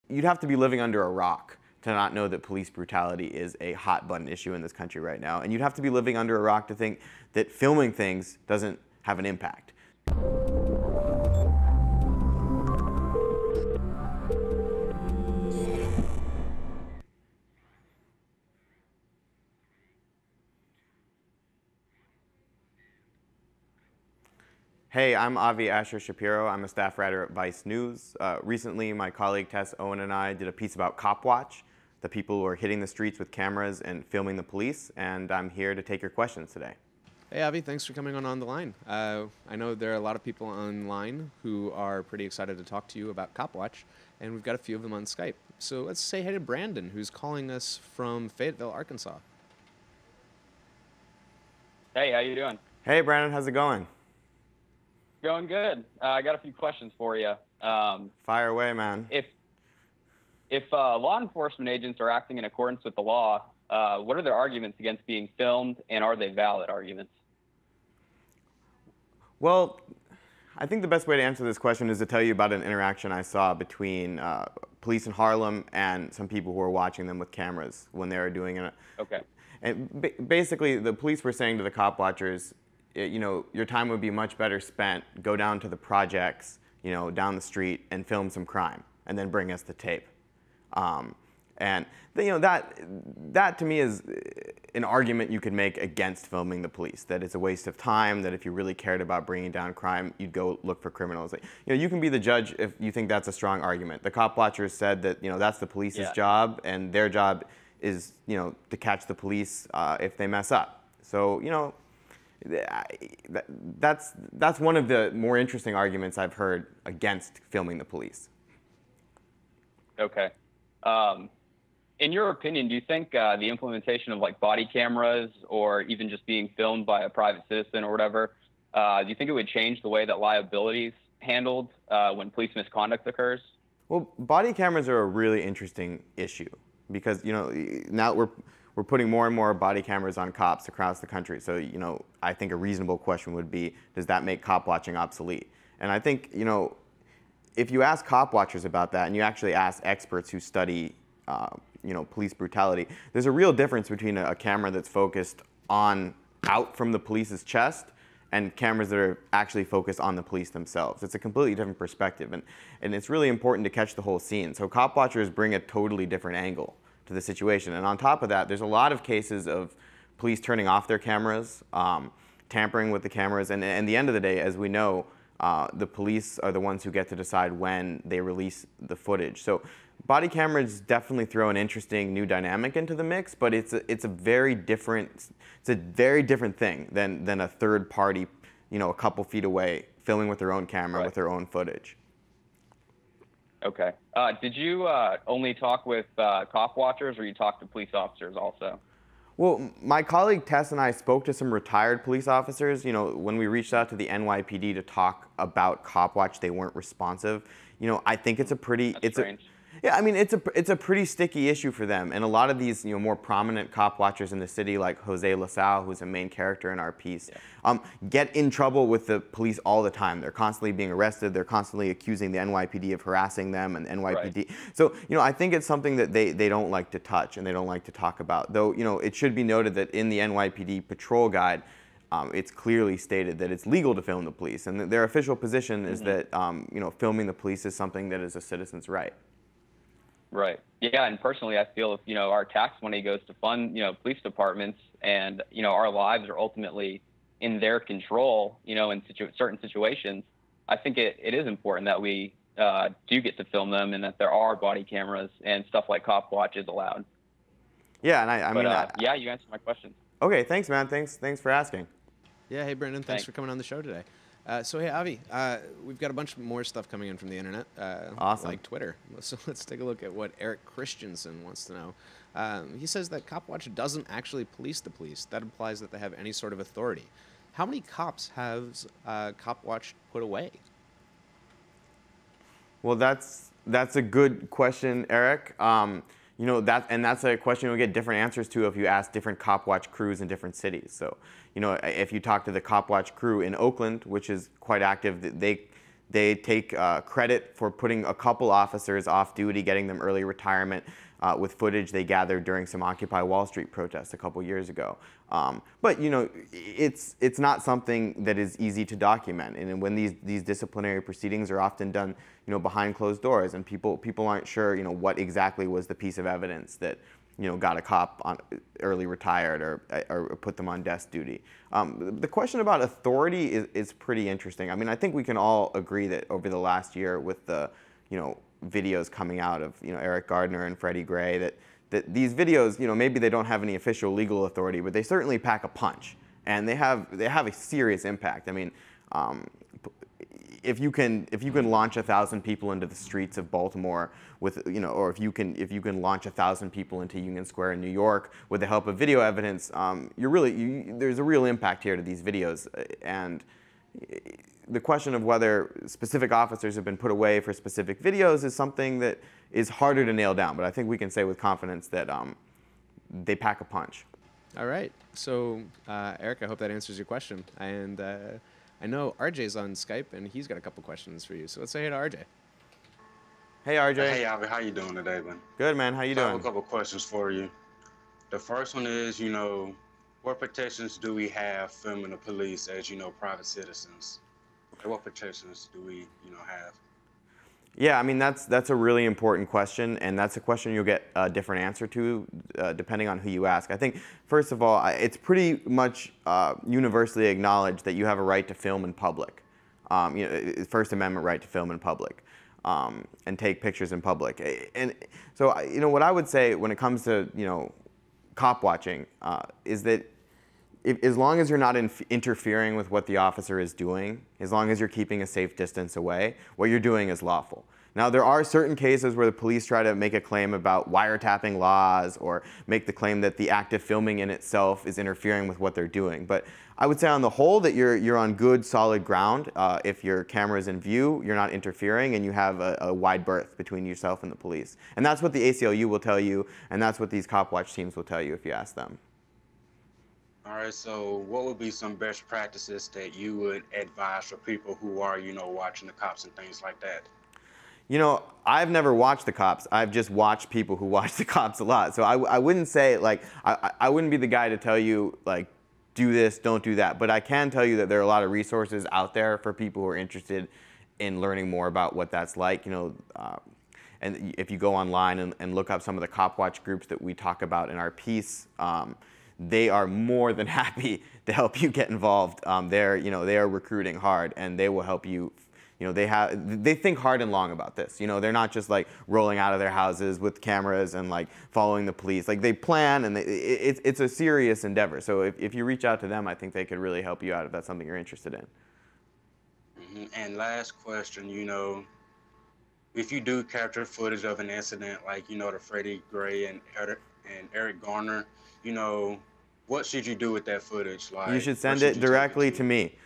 you'd have to be living under a rock to not know that police brutality is a hot button issue in this country right now. And you'd have to be living under a rock to think that filming things doesn't have an impact. Hey, I'm Asher-Schapiro. I'm a staff writer at Vice News. Recently, my colleague Tess Owen and I did a piece about Copwatch, the people who are hitting the streets with cameras and filming the police, and I'm here to take your questions today. Hey, Avi, thanks for coming on the line. I know there are a lot of people online who are pretty excited to talk to you about Copwatch, and we've got a few of them on Skype. So let's say hey to Brandon, who's calling us from Fayetteville, Arkansas. Hey, how you doing? Hey, Brandon, how's it going? Going good. I got a few questions for you. Fire away, man. If law enforcement agents are acting in accordance with the law, what are their arguments against being filmed, and are they valid arguments? Well, I think the best way to answer this question is to tell you about an interaction I saw between police in Harlem and some people who were watching them with cameras when they were doing it. Okay. And basically, the police were saying to the cop watchers, you know, your time would be much better spent, go down to the projects, you know, down the street and film some crime and then bring us the tape. And you know, that to me is an argument you could make against filming the police, that it's a waste of time, that if you really cared about bringing down crime, you'd go look for criminals. You know, you can be the judge if you think that's a strong argument. The cop watchers said that, you know, that's the police's job, and their job is, you know, to catch the police if they mess up. So, you know, that's one of the more interesting arguments I've heard against filming the police. Okay. In your opinion, do you think the implementation of like body cameras or even just being filmed by a private citizen or whatever, do you think it would change the way that liability is handled when police misconduct occurs? Well, body cameras are a really interesting issue because, you know, now we're putting more and more body cameras on cops across the country. So, you know, I think a reasonable question would be, does that make cop watching obsolete? And I think, you know, if you ask cop watchers about that and you actually ask experts who study, you know, police brutality, there's a real difference between a camera that's focused out from the police's chest and cameras that are actually focused on the police themselves. It's a completely different perspective, and it's really important to catch the whole scene. So cop watchers bring a totally different angle to the situation. And on top of that, there's a lot of cases of police turning off their cameras, tampering with the cameras, and at the end of the day, as we know, the police are the ones who get to decide when they release the footage. So body cameras definitely throw an interesting new dynamic into the mix, but it's a very different thing than a third party, you know, a couple feet away filming with their own camera with their own footage. Okay. Did you only talk with cop watchers, or you talked to police officers also? Well, my colleague Tess and I spoke to some retired police officers. You know, when we reached out to the NYPD to talk about Copwatch, they weren't responsive. You know, I think it's a pretty, yeah, I mean, it's a pretty sticky issue for them. And a lot of these, you know, more prominent cop watchers in the city, like Jose LaSalle, who's a main character in our piece, get in trouble with the police all the time. They're constantly being arrested. They're constantly accusing the NYPD of harassing them, and the NYPD. So, you know, I think it's something that they don't like to touch and they don't like to talk about. Though, you know, it should be noted that in the NYPD patrol guide, it's clearly stated that it's legal to film the police, and their official position is that, you know, filming the police is something that is a citizen's right. Right. Yeah, and personally, I feel if, you know, our tax money goes to fund, you know, police departments, and, you know, our lives are ultimately in their control, you know, in certain situations, I think it is important that we do get to film them, and that there are body cameras and stuff like Copwatch is allowed. Yeah, and I mean, yeah, you answered my question. Okay, thanks, man. Thanks for asking. Yeah, hey, Brandon, thanks for coming on the show today. So, hey, Avi, we've got a bunch more stuff coming in from the internet, awesome. Like Twitter. So let's take a look at what Eric Christensen wants to know. He says that Copwatch doesn't actually police the police. That implies that they have any sort of authority. How many cops has Copwatch put away? Well, that's a good question, Eric. You know, that's a question you'll get different answers to if you ask different Copwatch crews in different cities. So, you know, if you talk to the Copwatch crew in Oakland, which is quite active, They take credit for putting a couple officers off duty, getting them early retirement with footage they gathered during some Occupy Wall Street protests a couple years ago. But you know, it's not something that is easy to document, and when these disciplinary proceedings are often done, you know, behind closed doors, and people aren't sure, you know, what exactly was the piece of evidence that, you know, got a cop on early retired or put them on desk duty. The question about authority is pretty interesting. I mean, I think we can all agree that over the last year, with the, you know, videos coming out of, you know, Eric Gardner and Freddie Gray, that these videos, you know, maybe they don't have any official legal authority, but they certainly pack a punch, and they have a serious impact. I mean, if you can launch 1,000 people into the streets of Baltimore with, you know, or if you can launch 1,000 people into Union Square in New York with the help of video evidence, there's a real impact here to these videos. And the question of whether specific officers have been put away for specific videos is something that is harder to nail down. But I think we can say with confidence that they pack a punch. All right. So, Eric, I hope that answers your question. And I know RJ's on Skype, and he's got a couple questions for you. So let's say hey to RJ. Hey, RJ. Hey, Avi, how you doing today, man? Good, man. How you I doing? have a couple questions for you. The first one is, you know, what protections do we have filming the police as, you know, private citizens? What protections do we, you know, have? Yeah, I mean, that's a really important question, and that's a question you'll get a different answer to depending on who you ask. I think, first of all, it's pretty much universally acknowledged that you have a right to film in public, you know, First Amendment right to film in public, and take pictures in public. And so, you know, what I would say when it comes to, you know, cop watching is that as long as you're not interfering with what the officer is doing, as long as you're keeping a safe distance away, what you're doing is lawful. Now, there are certain cases where the police try to make a claim about wiretapping laws or make the claim that the act of filming in itself is interfering with what they're doing. But I would say on the whole that you're on good, solid ground. If your camera is in view, you're not interfering, and you have a wide berth between yourself and the police. And that's what the ACLU will tell you, and that's what these Copwatch teams will tell you if you ask them. All right, so what would be some best practices that you would advise for people who are, you know, watching the cops and things like that? You know, I've never watched the cops. I've just watched people who watch the cops a lot. So I wouldn't say, like, I wouldn't be the guy to tell you, like, do this, don't do that. But I can tell you that there are a lot of resources out there for people who are interested in learning more about what that's like. You know, and if you go online and look up some of the Copwatch groups that we talk about in our piece, they are more than happy to help you get involved. They are recruiting hard, and they will help you. You know, they think hard and long about this. You know, they're not just like rolling out of their houses with cameras and like following the police. Like, they plan, and it's a serious endeavor. So if you reach out to them, I think they could really help you out if that's something you're interested in. Mm-hmm. And last question, you know, if you do capture footage of an incident like, you know, the Freddie Gray and Eric Garner, you know, what should you do with that footage? Like, you should send it directly to me.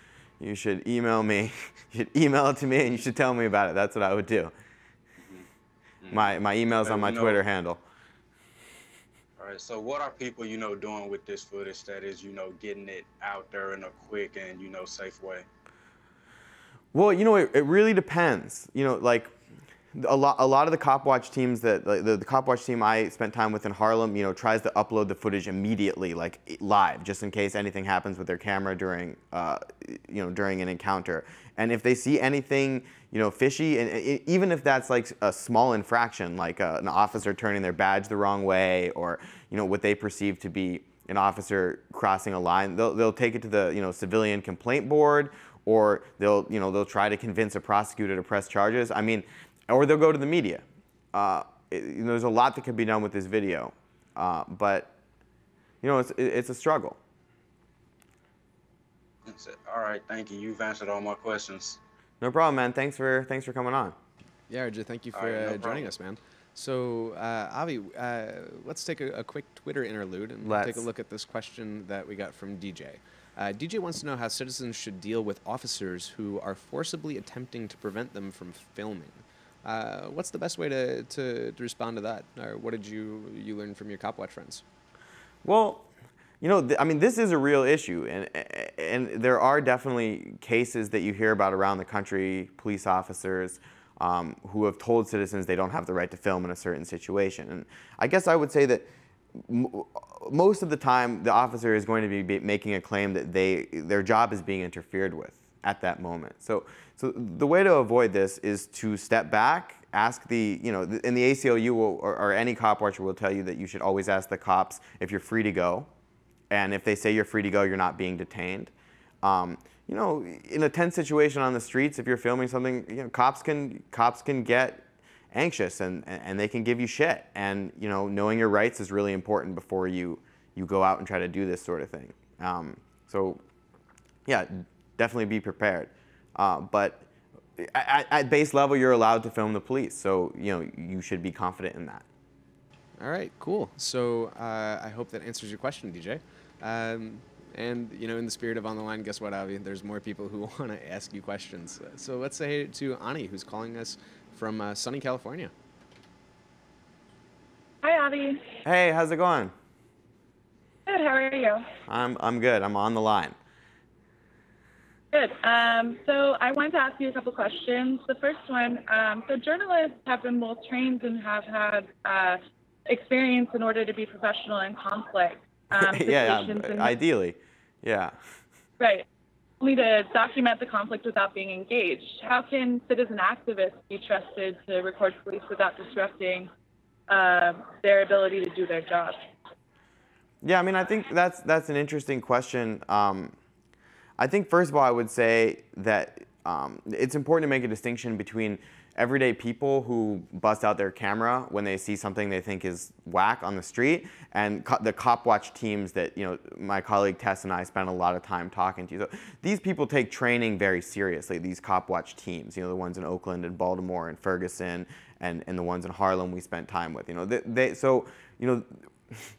You should email me. You should email it to me, and you should tell me about it. That's what I would do. Mm-hmm. My email's on my Twitter handle. All right. So what are people, you know, doing with this footage that is, you know, getting it out there in a quick and, you know, safe way? Well, you know, it really depends. You know, like, a lot of the Copwatch teams that the Copwatch team I spent time with in Harlem, you know, tries to upload the footage immediately, like live, just in case anything happens with their camera during, you know, during an encounter. And if they see anything, you know, fishy, and even if that's like a small infraction, like an officer turning their badge the wrong way, or, you know, what they perceive to be an officer crossing a line, they'll take it to the, you know, civilian complaint board, or they'll try to convince a prosecutor to press charges. I mean, or they'll go to the media. There's a lot that could be done with this video, but you know, it's a struggle. That's it. All right, thank you. You've answered all my questions. No problem, man. Thanks for coming on. Yeah, RJ, thank you for joining us, man. So, Avi, let's take a quick Twitter interlude and take a look at this question that we got from DJ. DJ wants to know how citizens should deal with officers who are forcibly attempting to prevent them from filming. What's the best way to respond to that? Or what did you learn from your Copwatch friends? Well, You know, I mean, this is a real issue, and there are definitely cases that you hear about around the country, police officers who have told citizens they don't have the right to film in a certain situation. And I guess I would say that most of the time, the officer is going to be making a claim that their job is being interfered with at that moment. So the way to avoid this is to step back, ask and the ACLU or any cop watcher will tell you that you should always ask the cops if you're free to go. And if they say you're free to go, you're not being detained. You know, in a tense situation on the streets, if you're filming something, you know, cops can get anxious and they can give you shit. And you know, knowing your rights is really important before you go out and try to do this sort of thing. So yeah, definitely be prepared. But at base level, you're allowed to film the police, so you know you should be confident in that. All right, cool. So I hope that answers your question, DJ. And you know, in the spirit of On the Line, guess what, Avi? There's more people who want to ask you questions. So let's say to Ani, who's calling us from sunny California. Hi, Avi. Hey, how's it going? Good. How are you? I'm good. I'm on the line. Good. So I wanted to ask you a couple questions. The first one, so journalists have been well trained and have had experience in order to be professional in conflict. Yeah, ideally, yeah. Right. Only to document the conflict without being engaged. How can citizen activists be trusted to record police without disrupting their ability to do their job? Yeah, I mean, I think that's an interesting question. I think first of all, I would say that it's important to make a distinction between everyday people who bust out their camera when they see something they think is whack on the street, and the Copwatch teams that, you know, my colleague Tess and I spent a lot of time talking to. So these people take training very seriously, these Copwatch teams, you know, the ones in Oakland and Baltimore and Ferguson and the ones in Harlem we spent time with. You know, so, you know,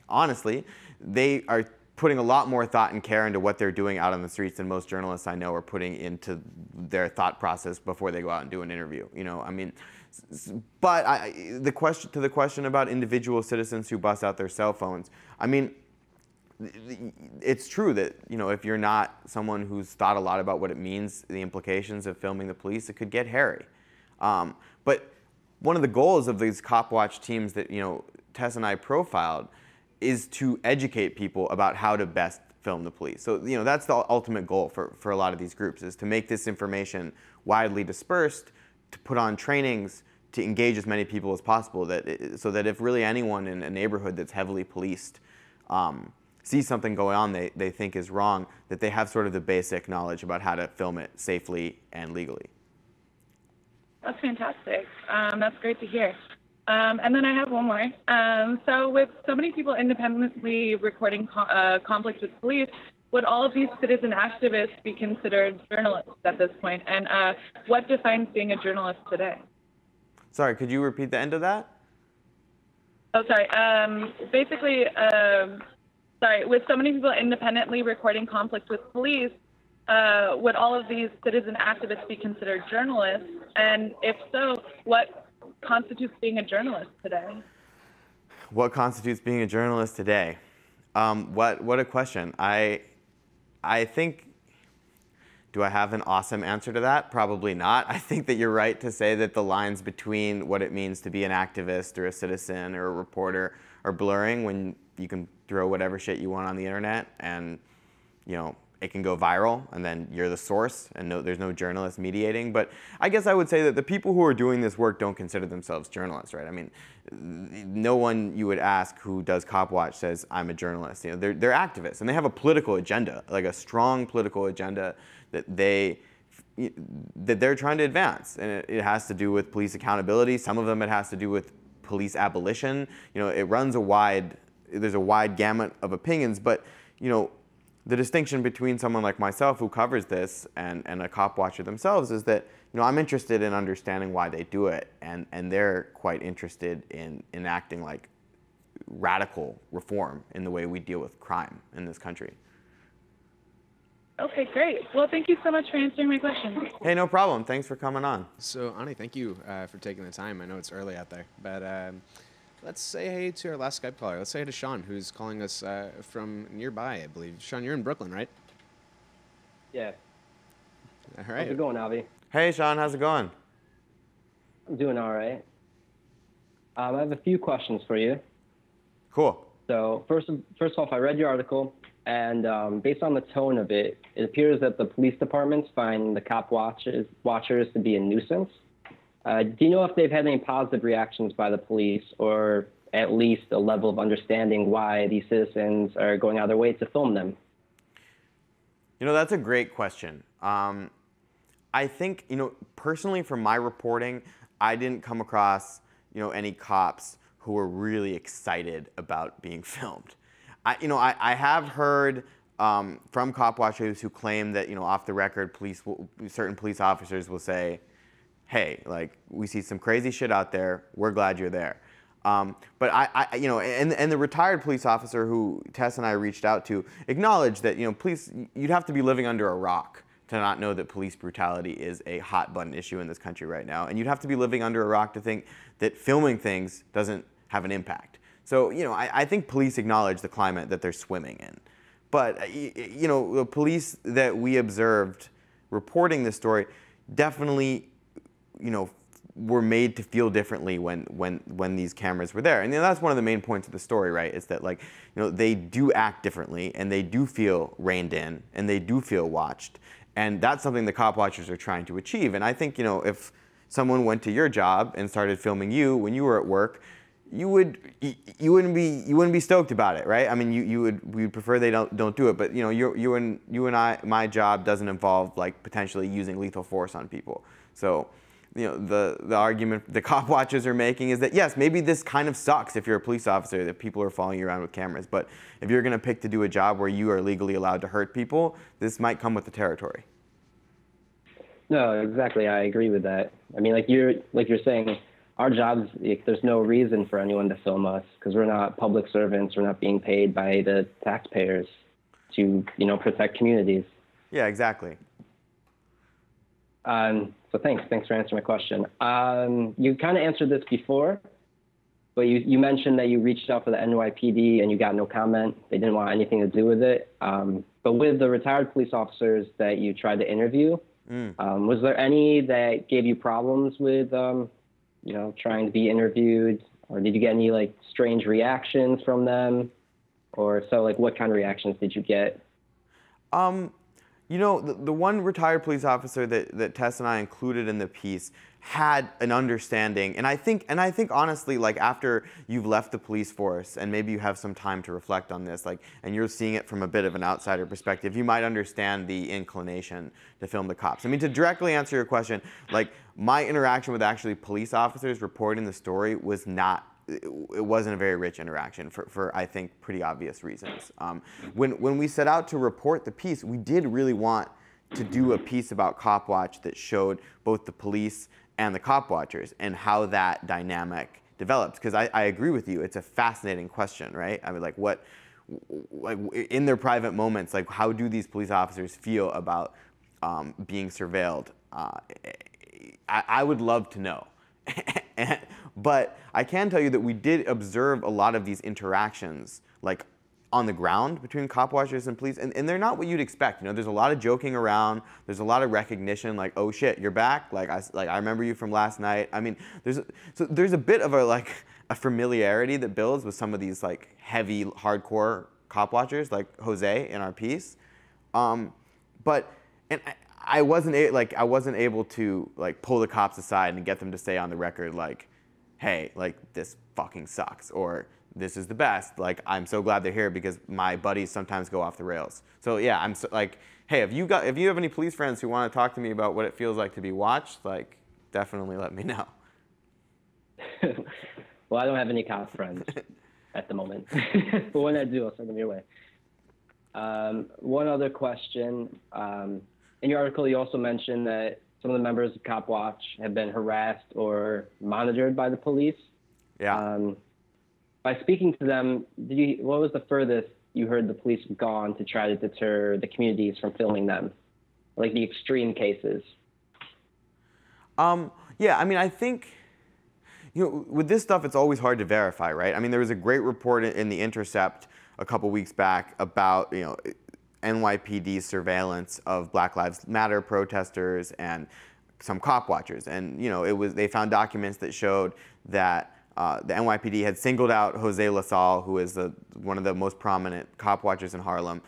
honestly, they are putting a lot more thought and care into what they're doing out on the streets than most journalists I know are putting into their thought process before they go out and do an interview. You know, I mean, but the question about individual citizens who bust out their cell phones, I mean, it's true that, you know, if you're not someone who's thought a lot about what it means, the implications of filming the police, it could get hairy. But one of the goals of these Copwatch teams that, you know, Tess and I profiled is to educate people about how to best film the police. So, you know, that's the ultimate goal for a lot of these groups, is to make this information widely dispersed, to put on trainings, to engage as many people as possible, so that if really anyone in a neighborhood that's heavily policed sees something going on they think is wrong, that they have sort of the basic knowledge about how to film it safely and legally. That's fantastic. That's great to hear. And then I have one more. So with so many people independently recording conflicts with police, would all of these citizen activists be considered journalists at this point? And what defines being a journalist today? Sorry, could you repeat the end of that? Oh, sorry. Basically, sorry, with so many people independently recording conflicts with police, would all of these citizen activists be considered journalists? And if so, what constitutes being a journalist today? What constitutes being a journalist today? What a question. I think, do I have an awesome answer to that? Probably not. I think that you're right to say that the lines between what it means to be an activist or a citizen or a reporter are blurring when you can throw whatever shit you want on the internet and, you know, it can go viral, and then you're the source, and there's no journalist mediating. But I guess I would say that the people who are doing this work don't consider themselves journalists, right? I mean, no one you would ask who does Copwatch says, I'm a journalist. You know, they're activists, and they have a political agenda, like a strong political agenda that they're trying to advance. And it has to do with police accountability. Some of them it has to do with police abolition. You know, it runs there's a wide gamut of opinions, but, you know, the distinction between someone like myself who covers this and a cop watcher themselves is that, you know, I'm interested in understanding why they do it, and they're quite interested in enacting like radical reform in the way we deal with crime in this country. Okay, great. Well, thank you so much for answering my question. Hey, no problem. Thanks for coming on. So, Ani, thank you for taking the time. I know it's early out there, but Let's say hey to our last Skype caller. Let's say hey to Sean, who's calling us from nearby, I believe. Sean, you're in Brooklyn, right? Yeah. All right. How's it going, Avi? Hey, Sean, how's it going? I'm doing all right. I have a few questions for you. Cool. So first off, I read your article, and based on the tone of it, it appears that the police departments find the cop watchers to be a nuisance. Do you know if they've had any positive reactions by the police, or at least a level of understanding why these citizens are going out of their way to film them? You know, that's a great question. I think, you know, personally from my reporting, I didn't come across, you know, any cops who were really excited about being filmed. I have heard from cop watchers who claim that, you know, off the record, certain police officers will say, hey, like, we see some crazy shit out there. We're glad you're there. But you know, and the retired police officer who Tess and I reached out to acknowledged that, you know, you'd have to be living under a rock to not know that police brutality is a hot button issue in this country right now. And you'd have to be living under a rock to think that filming things doesn't have an impact. So, you know, I think police acknowledge the climate that they're swimming in. But, you know, the police that we observed reporting this story definitely, you know, were made to feel differently when these cameras were there. And you know, that's one of the main points of the story, right? Is that, like, you know, they do act differently, and they do feel reined in, and they do feel watched. And that's something the cop watchers are trying to achieve. And I think, you know, if someone went to your job and started filming you when you were at work, you wouldn't be stoked about it, right? I mean, we'd prefer they don't do it. But, you know, you and I, my job doesn't involve, like, potentially using lethal force on people. So, you know, the argument the cop watchers are making is that, yes, maybe this kind of sucks if you're a police officer, that people are following you around with cameras. But if you're going to pick to do a job where you are legally allowed to hurt people, this might come with the territory. No, exactly. I agree with that. I mean, like you're saying, our jobs, like, there's no reason for anyone to film us because we're not public servants. We're not being paid by the taxpayers to, you know, protect communities. Yeah, exactly. So thanks for answering my question. You kind of answered this before, but you mentioned that you reached out for the NYPD and you got no comment. They didn't want anything to do with it. But with the retired police officers that you tried to interview, was there any that gave you problems with, you know, trying to be interviewed? Or did you get any, like, strange reactions from them? Or so, like, what kind of reactions did you get? You know, the one retired police officer that Tess and I included in the piece had an understanding, and I think honestly, like, after you've left the police force and maybe you have some time to reflect on this, like, and you're seeing it from a bit of an outsider perspective, you might understand the inclination to film the cops. I mean, to directly answer your question, like, my interaction with actually police officers reporting the story was not. It wasn't a very rich interaction for I think pretty obvious reasons. When we set out to report the piece, we did really want to do a piece about Copwatch that showed both the police and the cop watchers and how that dynamic develops. Because I agree with you, it's a fascinating question, right? I mean, like, in their private moments, like, how do these police officers feel about being surveilled? I would love to know. But I can tell you that we did observe a lot of these interactions, like, on the ground between cop watchers and police, and they're not what you'd expect. You know, there's a lot of joking around, there's a lot of recognition, like, oh shit, you're back, like I remember you from last night. I mean, there's a bit of a familiarity that builds with some of these, like, heavy, hardcore cop watchers, like Jose in our piece. I wasn't able to, like, pull the cops aside and get them to say on the record, like, hey, like, this fucking sucks, or this is the best. Like, I'm so glad they're here because my buddies sometimes go off the rails. So yeah, I'm so, like, hey, if you have any police friends who want to talk to me about what it feels like to be watched, like, definitely let me know. Well, I don't have any cop friends at the moment, but when I do, I'll send them your way. One other question. In your article, you also mentioned that some of the members of Copwatch have been harassed or monitored by the police. Yeah. By speaking to them, what was the furthest you heard the police have gone to try to deter the communities from filming them, like the extreme cases? Yeah, I mean, I think, with this stuff, it's always hard to verify, right? I mean, there was a great report in The Intercept a couple weeks back about, NYPD surveillance of Black Lives Matter protesters and some cop watchers. And, they found documents that showed that the NYPD had singled out Jose LaSalle, who is one of the most prominent cop watchers in Harlem,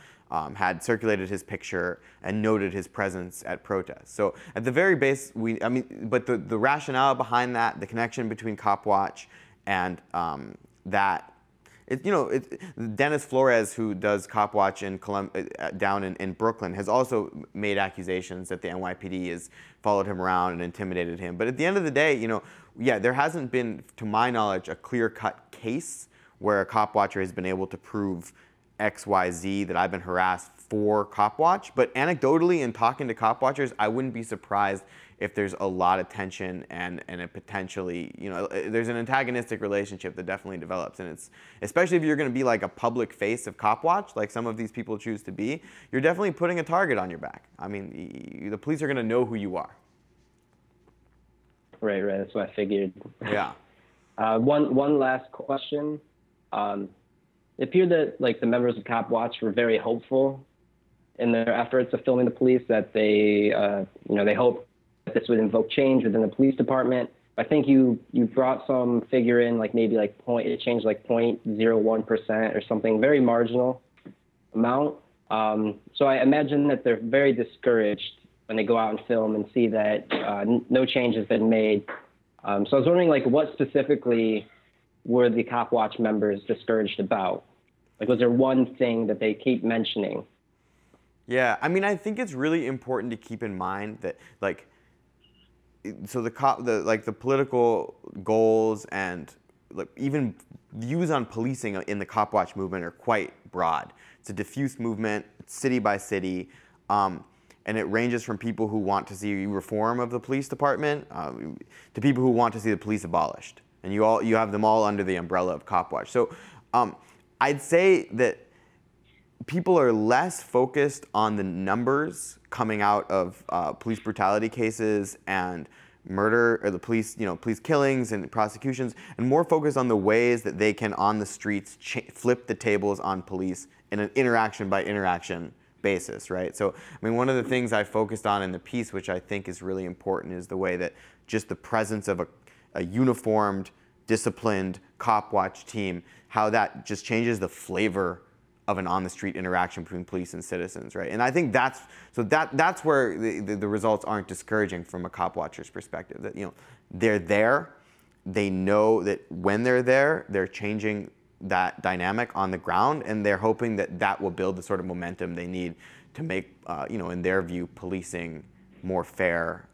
had circulated his picture and noted his presence at protests. So at the very base, but the rationale behind that, the connection between Copwatch and that, Dennis Flores, who does Copwatch down in Brooklyn, has also made accusations that the NYPD has followed him around and intimidated him. But at the end of the day, there hasn't been, to my knowledge, a clear-cut case where a Copwatcher has been able to prove XYZ, that I've been harassed for Copwatch. But anecdotally, in talking to Copwatchers, I wouldn't be surprised if there's a lot of tension and a potentially, there's an antagonistic relationship that definitely develops. And it's, especially if you're going to be like a public face of Copwatch, like some of these people choose to be, you're definitely putting a target on your back. I mean, the police are going to know who you are. Right. That's what I figured. Yeah. One last question. It appeared that the members of Copwatch were very hopeful in their efforts of filming the police, that they hoped that this would invoke change within the police department. I think you brought some figure in, it changed 0.01% or something, very marginal amount. So I imagine that they're very discouraged when they go out and film and see that no change has been made. So I was wondering, what specifically were the Copwatch members discouraged about? Was there one thing that they keep mentioning? Yeah, I mean, I think it's really important to keep in mind that, so the political goals and even views on policing in the Copwatch movement are quite broad. It's a diffuse movement, it's city by city, and it ranges from people who want to see reform of the police department to people who want to see the police abolished. And you have them all under the umbrella of Copwatch. So I'd say that people are less focused on the numbers coming out of police brutality cases and murder, or the police killings and prosecutions, and more focused on the ways that they can, on the streets, flip the tables on police in an interaction by interaction basis, right? So, I mean, one of the things I focused on in the piece, which I think is really important, is the way that just the presence of a uniformed, disciplined Copwatch team, how that just changes the flavor of an on-the-street interaction between police and citizens, right? And I think that's where the results aren't discouraging from a Copwatcher's perspective. That they're there, they know that when they're there, they're changing that dynamic on the ground, and they're hoping that that will build the sort of momentum they need to make, in their view, policing more fair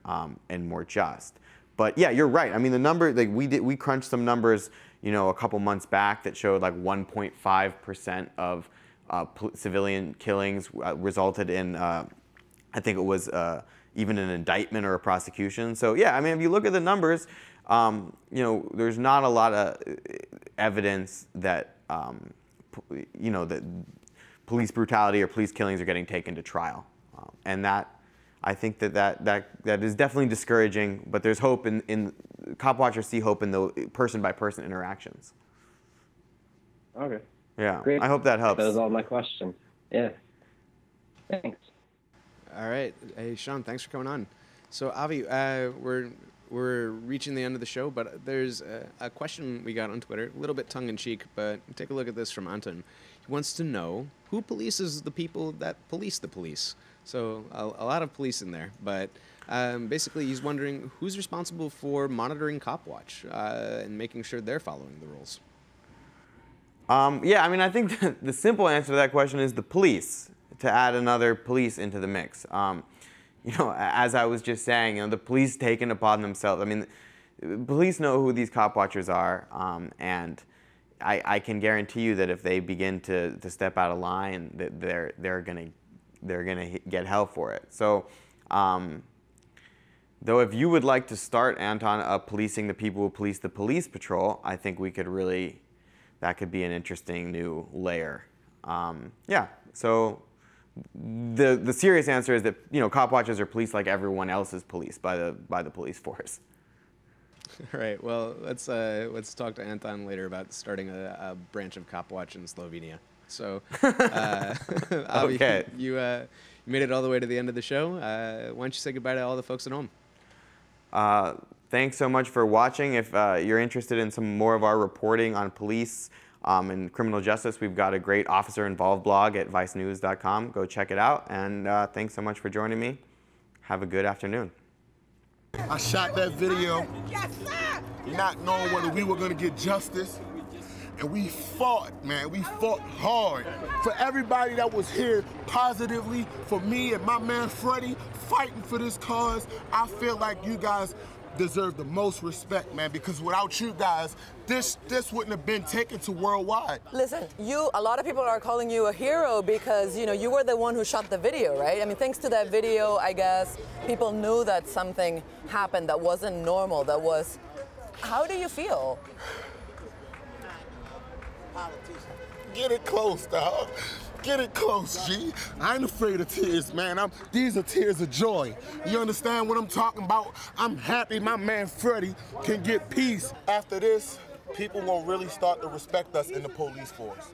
and more just. But yeah, you're right. I mean, the number, we crunched some numbers, a couple months back that showed 1.5% of civilian killings resulted in, I think it was even an indictment or a prosecution. So yeah, I mean, if you look at the numbers, there's not a lot of evidence that, that police brutality or police killings are getting taken to trial. And that, I think that is definitely discouraging, but there's hope in Copwatchers see hope in the person-by-person interactions. Okay. Yeah, Great. I hope that helps. That was all my questions. Yeah. Thanks. All right. Hey, Sean, thanks for coming on. So, Avi, we're reaching the end of the show, but there's a question we got on Twitter, a little bit tongue-in-cheek, but take a look at this from Anton. He wants to know who polices the people that police the police. So a lot of police in there, but basically he's wondering who's responsible for monitoring Copwatch and making sure they're following the rules. Yeah, I mean, I think the simple answer to that question is the police, to add another police into the mix. As I was just saying, the police take it upon themselves. I mean, police know who these Copwatchers are, and I can guarantee you that if they begin to step out of line, that they're gonna get hell for it. So, though, if you would like to start, Anton, policing the people who police the police patrol, I think we could really, that could be an interesting new layer. Yeah. So, the serious answer is that Copwatchers are policed like everyone else is policed by the police force. All right. Well, let's talk to Anton later about starting a branch of Copwatch in Slovenia. So, Avi, Okay. you made it all the way to the end of the show. Why don't you say goodbye to all the folks at home? Thanks so much for watching. If you're interested in some more of our reporting on police and criminal justice, we've got a great officer-involved blog at vicenews.com. Go check it out. And thanks so much for joining me. Have a good afternoon. I shot that video not knowing whether we were going to get justice. And we fought, man. We fought hard. For everybody that was here positively, for me and my man Freddie, fighting for this cause, I feel like you guys deserve the most respect, man, because without you guys, this wouldn't have been taken to worldwide. Listen, a lot of people are calling you a hero because, you were the one who shot the video, right? I mean, thanks to that video, I guess, people knew that something happened that wasn't normal, how do you feel? Get it close, dog. Get it close, G. I ain't afraid of tears, man. These are tears of joy. You understand what I'm talking about? I'm happy my man Freddie can get peace. After this, people will really start to respect us in the police force.